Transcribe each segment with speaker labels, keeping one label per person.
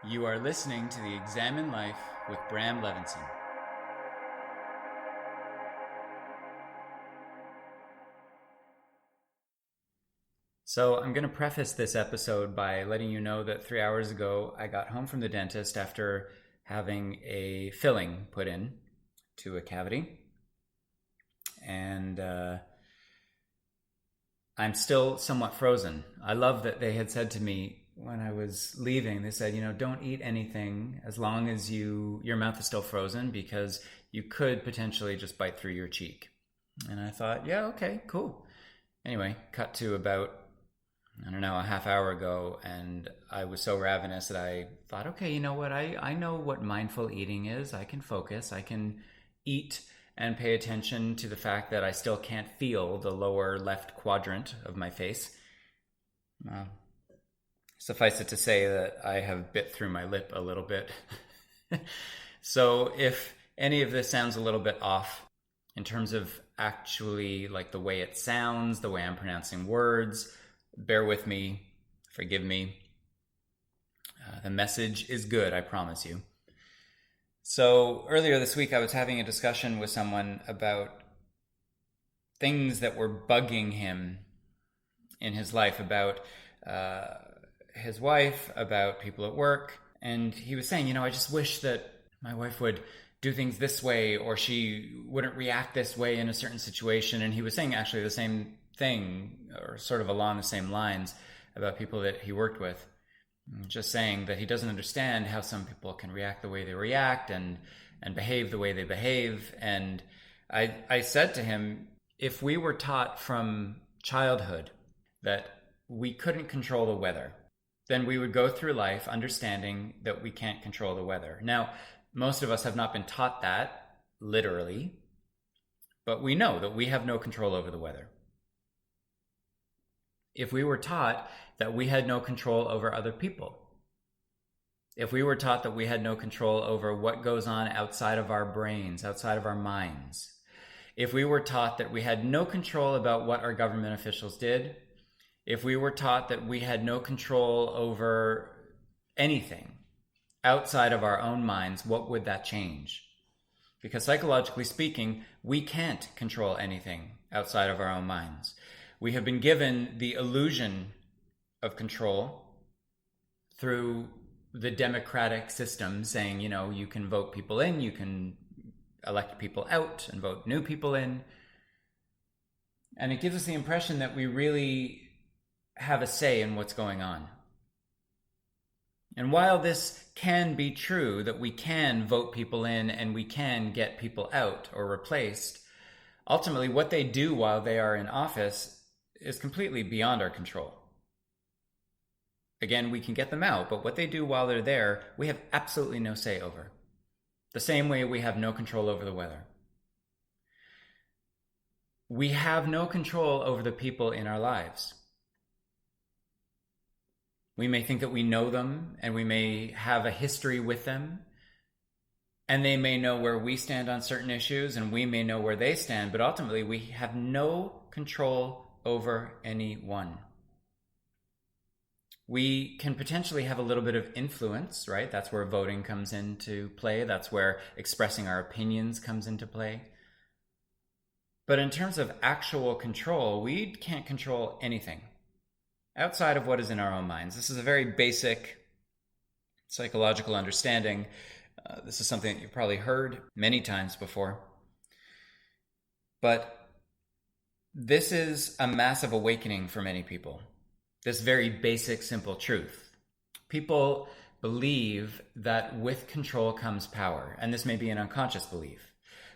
Speaker 1: You are listening to the Examine Life with Bram Levinson. So, I'm going to preface this episode by letting you know that 3 hours ago I got home from the dentist after having a filling put in to a cavity. And I'm still somewhat frozen. I love that they had said to me when I was leaving, they said, don't eat anything as long as your mouth is still frozen because you could potentially just bite through your cheek. And I thought, yeah, okay, cool. Anyway, cut to about, I don't know, a half hour ago, and I was so ravenous that I thought, okay, you know what? I know what mindful eating is. I can focus. I can eat and pay attention to the fact that I still can't feel the lower left quadrant of my face. Uh, Suffice it to say that I have bit through my lip a little bit. So if any of this sounds a little bit off in terms of actually like the way it sounds, the way I'm pronouncing words, bear with me, forgive me. The message is good, I promise you. So earlier this week, I was having a discussion with someone about things that were bugging him in his life, about his wife, about people at work. And he was saying, I just wish that my wife would do things this way, or she wouldn't react this way in a certain situation. And he was saying actually the same thing, or sort of along the same lines, about people that he worked with. Just saying that he doesn't understand how some people can react the way they react and behave the way they behave. And I said to him, if we were taught from childhood that we couldn't control the weather, then we would go through life understanding that we can't control the weather. Now, most of us have not been taught that literally, but we know that we have no control over the weather. If we were taught that we had no control over other people, if we were taught that we had no control over what goes on outside of our brains, outside of our minds, if we were taught that we had no control about what our government officials did, if we were taught that we had no control over anything outside of our own minds, what would that change? Because psychologically speaking, we can't control anything outside of our own minds. We have been given the illusion of control through the democratic system saying, you can vote people in, you can elect people out and vote new people in. And it gives us the impression that we really have a say in what's going on. And while this can be true, that we can vote people in and we can get people out or replaced, ultimately what they do while they are in office is completely beyond our control. Again, we can get them out, but what they do while they're there, we have absolutely no say over. The same way we have no control over the weather. We have no control over the people in our lives. We may think that we know them and we may have a history with them, and they may know where we stand on certain issues and we may know where they stand, but ultimately we have no control over anyone. We can potentially have a little bit of influence, right? That's where voting comes into play. That's where expressing our opinions comes into play. But in terms of actual control, we can't control anything outside of what is in our own minds. This is a very basic psychological understanding. This is something that you've probably heard many times before. But this is a massive awakening for many people. This very basic, simple truth. People believe that with control comes power, and this may be an unconscious belief.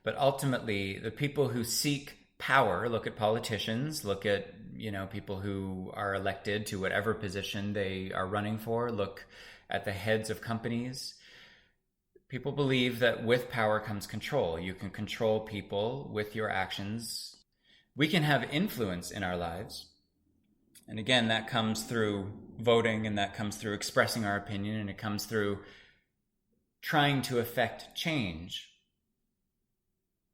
Speaker 1: But ultimately, the people who seek power, look at politicians, look at people who are elected to whatever position they are running for, look at the heads of companies. People believe that with power comes control. You can control people with your actions. We can have influence in our lives. And again, that comes through voting, and that comes through expressing our opinion, and it comes through trying to affect change.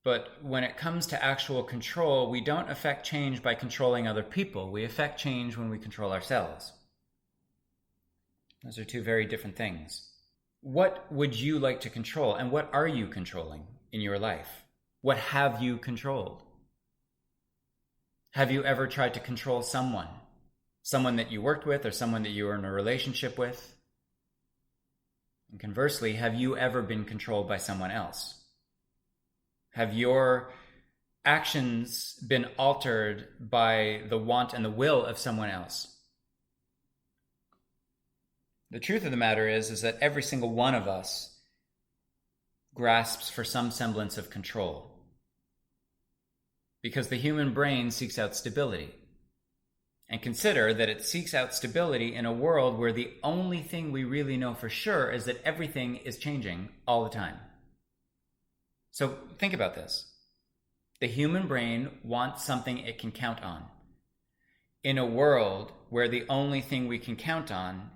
Speaker 1: But when it comes to actual control, we don't affect change by controlling other people. We affect change when we control ourselves. Those are two very different things. What would you like to control, and what are you controlling in your life? What have you controlled? Have you ever tried to control someone? Someone that you worked with or someone that you were in a relationship with? And conversely, have you ever been controlled by someone else? Have your actions been altered by the want and the will of someone else? The truth of the matter is that every single one of us grasps for some semblance of control, because the human brain seeks out stability. And consider that it seeks out stability in a world where the only thing we really know for sure is that everything is changing all the time. So think about this. The human brain wants something it can count on. In a world where the only thing we can count on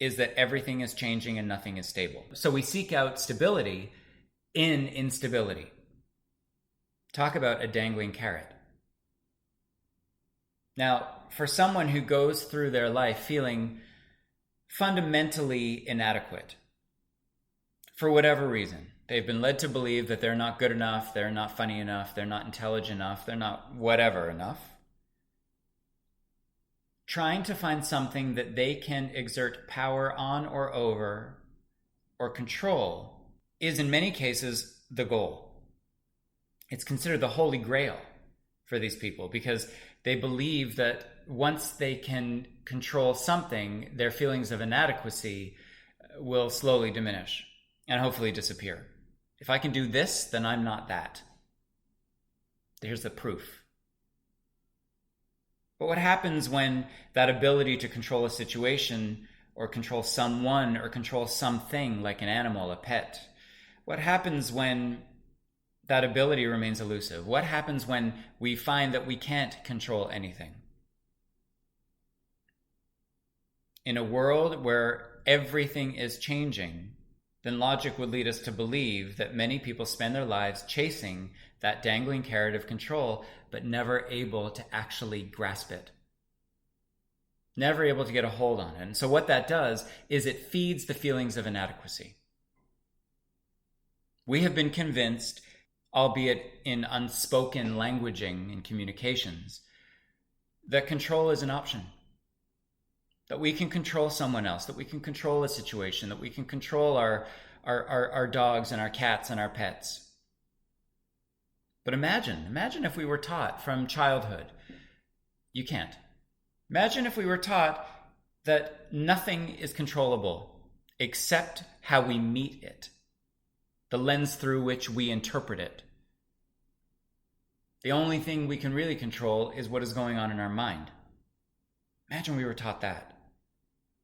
Speaker 1: is that everything is changing and nothing is stable. So we seek out stability in instability. Talk about a dangling carrot. Now, for someone who goes through their life feeling fundamentally inadequate, for whatever reason, they've been led to believe that they're not good enough, they're not funny enough, they're not intelligent enough, they're not whatever enough. Trying to find something that they can exert power on or over or control is in many cases the goal. It's considered the holy grail for these people because they believe that once they can control something, their feelings of inadequacy will slowly diminish and hopefully disappear. If I can do this, then I'm not that. Here's the proof. But what happens when that ability to control a situation or control someone or control something like an animal, a pet? What happens when that ability remains elusive? What happens when we find that we can't control anything? In a world where everything is changing, then logic would lead us to believe that many people spend their lives chasing that dangling carrot of control, but never able to actually grasp it. Never able to get a hold on it. And so what that does is it feeds the feelings of inadequacy. We have been convinced, albeit in unspoken languaging and communications, that control is an option. That we can control someone else, that we can control a situation, that we can control our dogs and our cats and our pets. But imagine if we were taught from childhood, you can't. Imagine if we were taught that nothing is controllable except how we meet it, the lens through which we interpret it. The only thing we can really control is what is going on in our mind. Imagine we were taught that.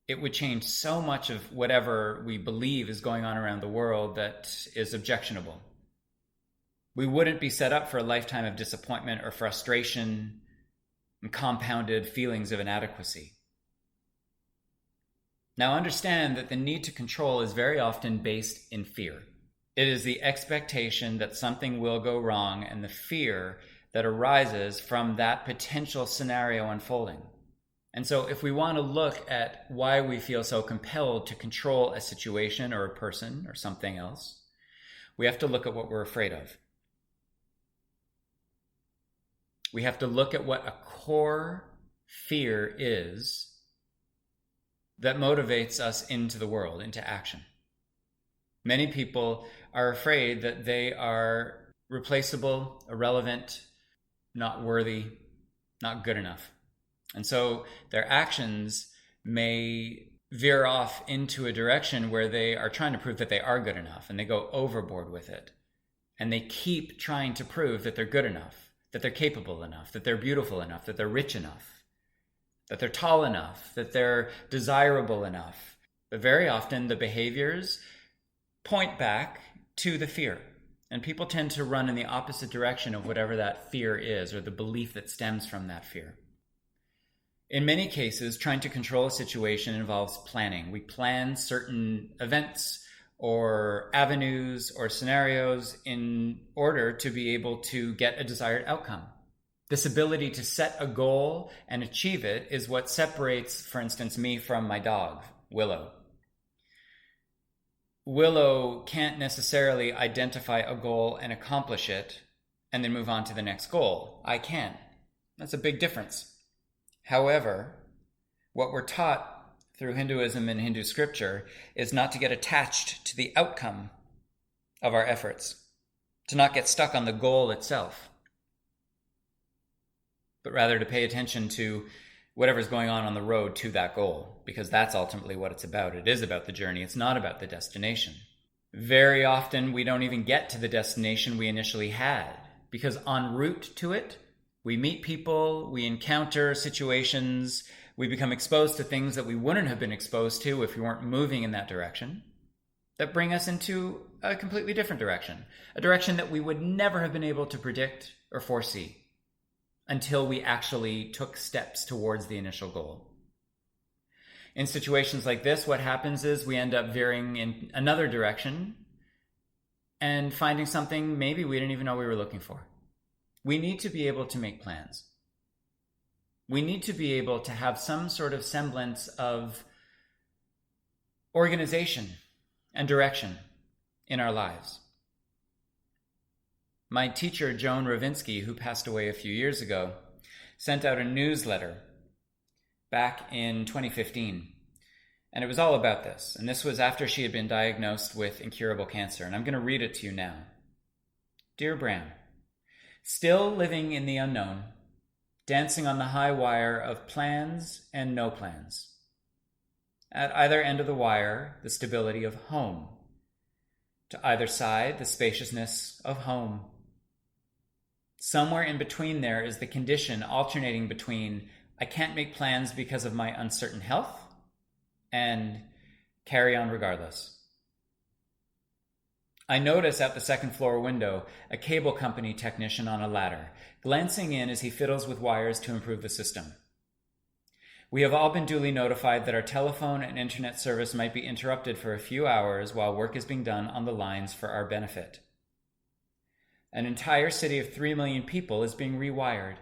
Speaker 1: It would change so much of whatever we believe is going on around the world that is objectionable. We wouldn't be set up for a lifetime of disappointment or frustration and compounded feelings of inadequacy. Now understand that the need to control is very often based in fear. It is the expectation that something will go wrong and the fear that arises from that potential scenario unfolding. And so if we want to look at why we feel so compelled to control a situation or a person or something else, we have to look at what we're afraid of. We have to look at what a core fear is that motivates us into the world, into action. Many people are afraid that they are replaceable, irrelevant, not worthy, not good enough. And so their actions may veer off into a direction where they are trying to prove that they are good enough, and they go overboard with it. And they keep trying to prove that they're good enough, that they're capable enough, that they're beautiful enough, that they're rich enough, that they're tall enough, that they're desirable enough. But very often the behaviors point back to the fear. And people tend to run in the opposite direction of whatever that fear is, or the belief that stems from that fear. In many cases, trying to control a situation involves planning. We plan certain events or avenues or scenarios in order to be able to get a desired outcome. This ability to set a goal and achieve it is what separates, for instance, me from my dog, Willow. Willow can't necessarily identify a goal and accomplish it and then move on to the next goal. I can. That's a big difference. However, what we're taught through Hinduism and Hindu scripture is not to get attached to the outcome of our efforts, to not get stuck on the goal itself, but rather to pay attention to whatever's going on the road to that goal, because that's ultimately what it's about. It is about the journey. It's not about the destination. Very often, we don't even get to the destination we initially had, because en route to it, we meet people, we encounter situations, we become exposed to things that we wouldn't have been exposed to if we weren't moving in that direction, that bring us into a completely different direction, a direction that we would never have been able to predict or foresee until we actually took steps towards the initial goal. In situations like this, what happens is we end up veering in another direction and finding something maybe we didn't even know we were looking for. We need to be able to make plans. We need to be able to have some sort of semblance of organization and direction in our lives. My teacher, Joan Ravinsky, who passed away a few years ago, sent out a newsletter back in 2015. And it was all about this. And this was after she had been diagnosed with incurable cancer. And I'm going to read it to you now. Dear Bram, still living in the unknown, dancing on the high wire of plans and no plans. At either end of the wire, the stability of home. To either side, the spaciousness of home. Somewhere in between there is the condition alternating between I can't make plans because of my uncertain health and carry on regardless. I notice at the second floor window a cable company technician on a ladder, glancing in as he fiddles with wires to improve the system. We have all been duly notified that our telephone and internet service might be interrupted for a few hours while work is being done on the lines for our benefit. An entire city of 3 million people is being rewired.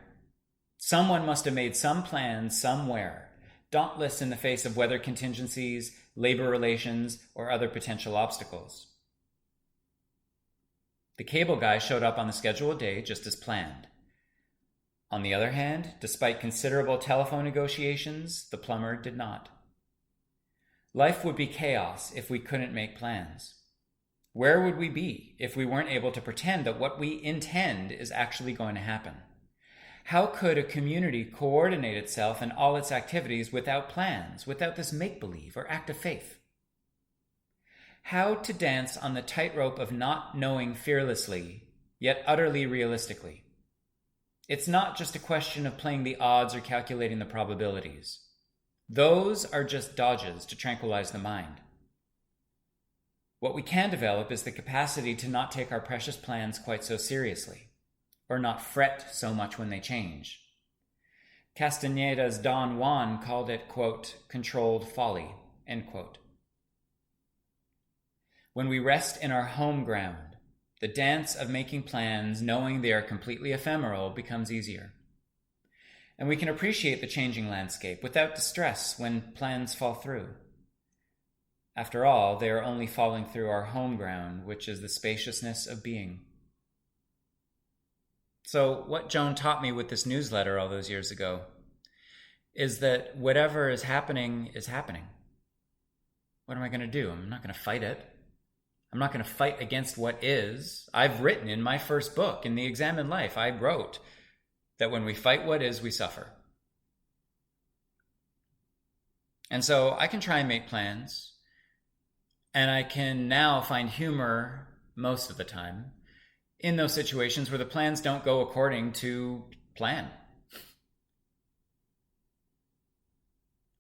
Speaker 1: Someone must have made some plans somewhere, dauntless in the face of weather contingencies, labor relations, or other potential obstacles. The cable guy showed up on the scheduled day just as planned. On the other hand, despite considerable telephone negotiations, the plumber did not. Life would be chaos if we couldn't make plans. Where would we be if we weren't able to pretend that what we intend is actually going to happen? How could a community coordinate itself and all its activities without plans, without this make-believe or act of faith? How to dance on the tightrope of not knowing fearlessly, yet utterly realistically. It's not just a question of playing the odds or calculating the probabilities. Those are just dodges to tranquilize the mind. What we can develop is the capacity to not take our precious plans quite so seriously, or not fret so much when they change. Castaneda's Don Juan called it, quote, controlled folly, end quote. When we rest in our home ground, the dance of making plans, knowing they are completely ephemeral, becomes easier. And we can appreciate the changing landscape without distress when plans fall through. After all, they are only falling through our home ground, which is the spaciousness of being. So what Joan taught me with this newsletter all those years ago is that whatever is happening is happening. What am I going to do? I'm not going to fight it. I'm not going to fight against what is. I've written in my first book, in The Examined Life, I wrote that when we fight what is, we suffer. And so I can try and make plans, and I can now find humor most of the time in those situations where the plans don't go according to plan.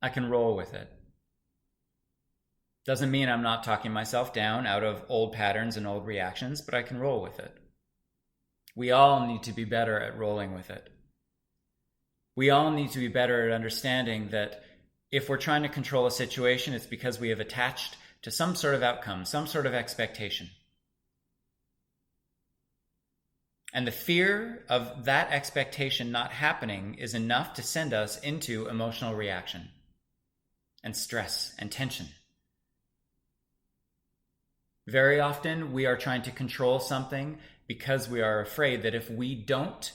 Speaker 1: I can roll with it. Doesn't mean I'm not talking myself down out of old patterns and old reactions, but I can roll with it. We all need to be better at rolling with it. We all need to be better at understanding that if we're trying to control a situation, it's because we have attached to some sort of outcome, some sort of expectation. And the fear of that expectation not happening is enough to send us into emotional reaction and stress and tension. Very often we are trying to control something because we are afraid that if we don't,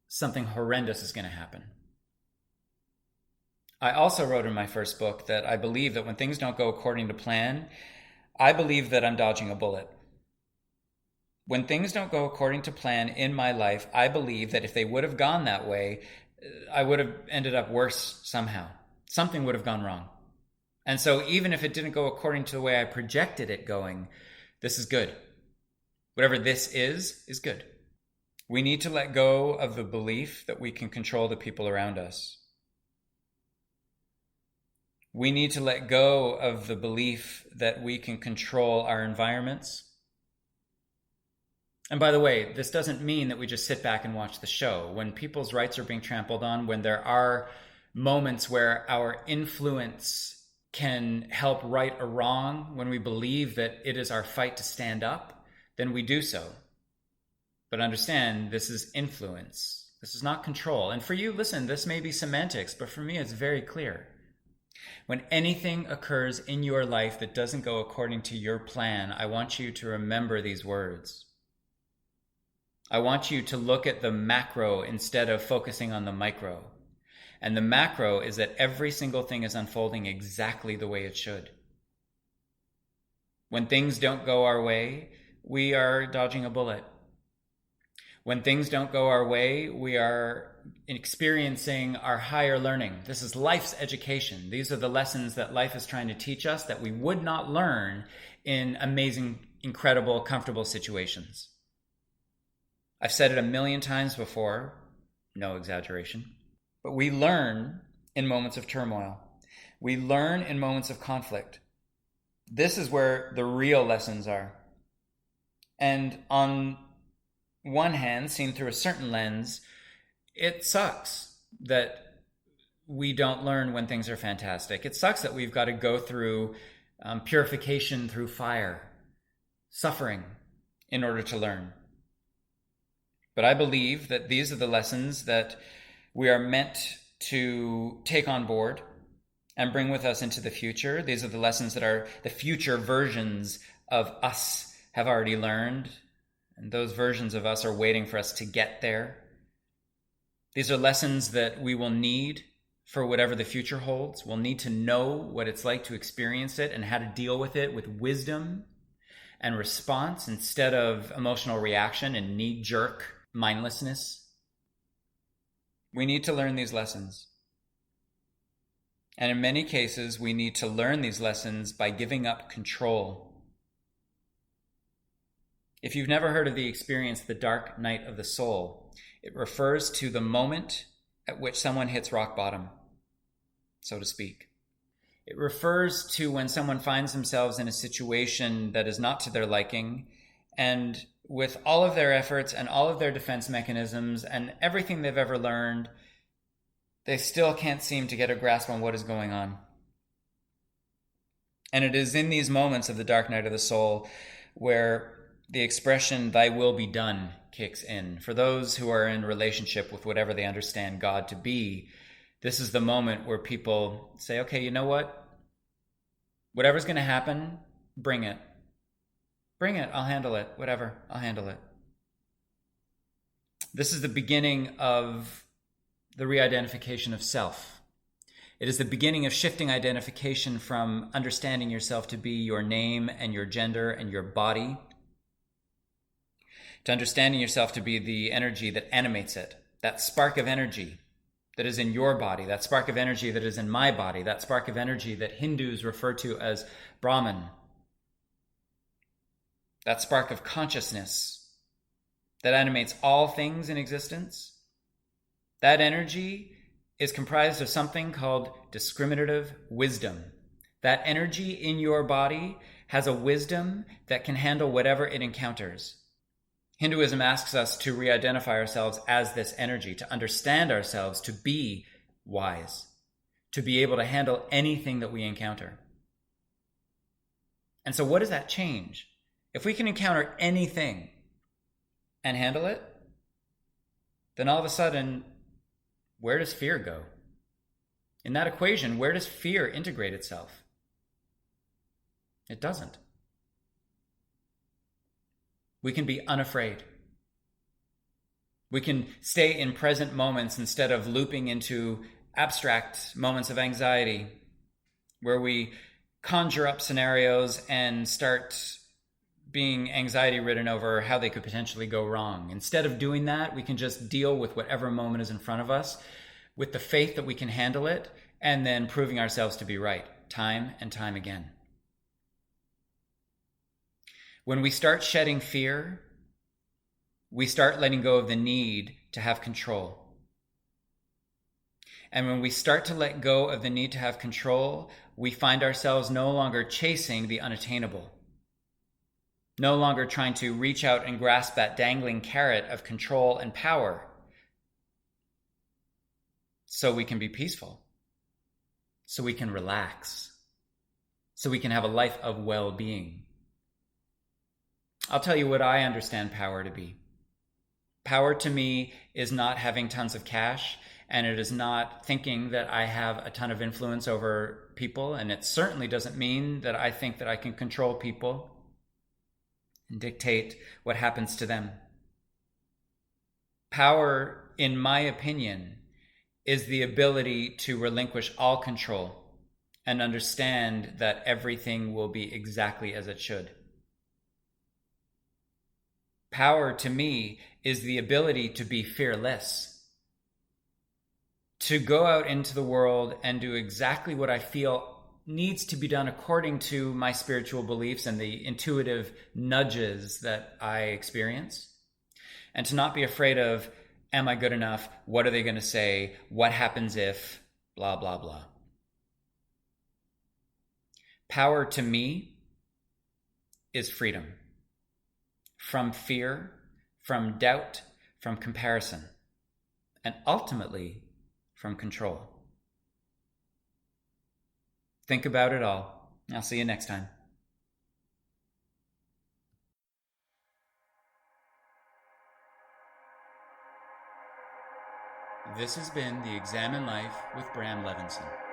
Speaker 1: something horrendous is going to happen. I also wrote in my first book that I believe that when things don't go according to plan, I believe that I'm dodging a bullet. When things don't go according to plan in my life, I believe that if they would have gone that way, I would have ended up worse somehow. Something would have gone wrong. And so even if it didn't go according to the way I projected it going, this is good. Whatever this is good. We need to let go of the belief that we can control the people around us. We need to let go of the belief that we can control our environments. And by the way, this doesn't mean that we just sit back and watch the show. When people's rights are being trampled on, when there are moments where our influence can help right a wrong, when we believe that it is our fight to stand up, then we do so. But understand, this is influence. This is not control. And for you, listen, this may be semantics, but for me, it's very clear. When anything occurs in your life that doesn't go according to your plan, I want you to remember these words. I want you to look at the macro instead of focusing on the micro. And the macro is that every single thing is unfolding exactly the way it should. When things don't go our way, we are dodging a bullet. When things don't go our way, we are experiencing our higher learning. This is life's education. These are the lessons that life is trying to teach us that we would not learn in amazing, incredible, comfortable situations. I've said it a million times before, no exaggeration, but we learn in moments of turmoil. We learn in moments of conflict. This is where the real lessons are. And on one hand, seen through a certain lens, it sucks that we don't learn when things are fantastic. It sucks that we've got to go through purification through fire, suffering in order to learn. But I believe that these are the lessons that we are meant to take on board and bring with us into the future. These are the lessons that the future versions of us have already learned. And those versions of us are waiting for us to get there. These are lessons that we will need for whatever the future holds. We'll need to know what it's like to experience it and how to deal with it with wisdom and response instead of emotional reaction and knee-jerk mindlessness. We need to learn these lessons. And in many cases, we need to learn these lessons by giving up control. If you've never heard of the experience, the dark night of the soul, it refers to the moment at which someone hits rock bottom, so to speak. It refers to when someone finds themselves in a situation that is not to their liking, and with all of their efforts and all of their defense mechanisms and everything they've ever learned, they still can't seem to get a grasp on what is going on. And it is in these moments of the dark night of the soul where the expression, "thy will be done," kicks in. For those who are in relationship with whatever they understand God to be, this is the moment where people say, okay, you know what? Whatever's going to happen, bring it. Bring it, I'll handle it. Whatever, I'll handle it. This is the beginning of the re-identification of self. It is the beginning of shifting identification from understanding yourself to be your name and your gender and your body, to understanding yourself to be the energy that animates it, that spark of energy that is in your body, that spark of energy that is in my body, that spark of energy that Hindus refer to as Brahman, that spark of consciousness that animates all things in existence. That energy is comprised of something called discriminative wisdom. That energy in your body has a wisdom that can handle whatever it encounters. Hinduism asks us to re-identify ourselves as this energy, to understand ourselves, to be wise, to be able to handle anything that we encounter. And so what does that change? If we can encounter anything and handle it, then all of a sudden, where does fear go? In that equation, where does fear integrate itself? It doesn't. We can be unafraid. We can stay in present moments instead of looping into abstract moments of anxiety where we conjure up scenarios and start being anxiety ridden over how they could potentially go wrong. Instead of doing that, we can just deal with whatever moment is in front of us with the faith that we can handle it, and then proving ourselves to be right time and time again. When we start shedding fear, we start letting go of the need to have control. And when we start to let go of the need to have control, we find ourselves no longer chasing the unattainable, no longer trying to reach out and grasp that dangling carrot of control and power so we can be peaceful, so we can relax, so we can have a life of well-being. I'll tell you what I understand power to be. Power to me is not having tons of cash, and it is not thinking that I have a ton of influence over people, and it certainly doesn't mean that I think that I can control people and dictate what happens to them. Power, in my opinion, is the ability to relinquish all control and understand that everything will be exactly as it should. Power to me is the ability to be fearless, to go out into the world and do exactly what I feel needs to be done according to my spiritual beliefs and the intuitive nudges that I experience, and to not be afraid of, am I good enough? What are they going to say? What happens if, blah, blah, blah. Power to me is freedom. From fear, from doubt, from comparison, and ultimately from control. Think about it all. I'll see you next time. This has been the Examine Life with Bram Levinson.